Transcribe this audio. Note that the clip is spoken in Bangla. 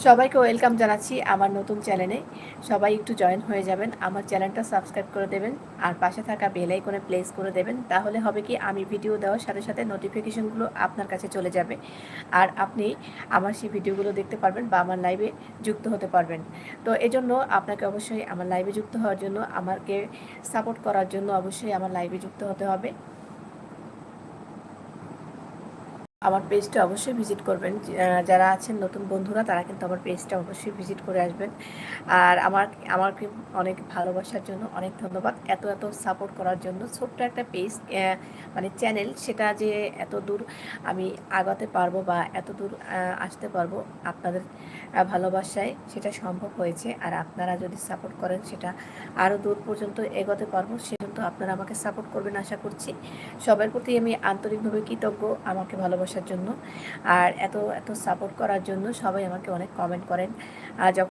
সবাইকে ওয়েলকাম জানাচ্ছি আমার নতুন চ্যানেলে। সবাই একটু জয়েন হয়ে যাবেন, আমার চ্যানেলটা সাবস্ক্রাইব করে দেবেন আর পাশে থাকা বেল আইকনে প্রেস করে দেবেন। তাহলে হবে কি, আমি ভিডিও দেওয়ার সাথে সাথে নোটিফিকেশনগুলো আপনার কাছে চলে যাবে আর আপনি আমার সেই ভিডিওগুলো দেখতে পারবেন বা আমার লাইভে যুক্ত হতে পারবেন। তো এজন্য আপনাকে অবশ্যই আমার লাইভে যুক্ত হওয়ার জন্য, আমাকে সাপোর্ট করার জন্য অবশ্যই আমার লাইভে যুক্ত হতে হবে। আমার পেজটা অবশ্যই ভিজিট করবেন। যারা আছেন নতুন বন্ধুরা, তারা কিন্তু আমার পেজটা অবশ্যই ভিজিট করে আসবেন। আর আমাকে অনেক ভালোবাসার জন্য অনেক ধন্যবাদ। এত সাপোর্ট করার জন্য। ছোট্ট একটা পেজ, মানে চ্যানেল, সেটা যে এত দূর আমি আগাতে পারবো বা এত দূর আসতে পারবো আপনাদের ভালোবাসায়, সেটা সম্ভব হয়েছে। আর আপনারা যদি সাপোর্ট করেন, সেটা আরও দূর পর্যন্ত এগোতে পারবো। সেজন্য আপনারা আমাকে সাপোর্ট করবেন আশা করছি। সবার প্রতি আমি আন্তরিকভাবে কৃতজ্ঞ আমাকে ভালোবাসার জন্য আর এত সাপোর্ট করার জন্য। সবাই আমাকে অনেক কমেন্ট করেন। আর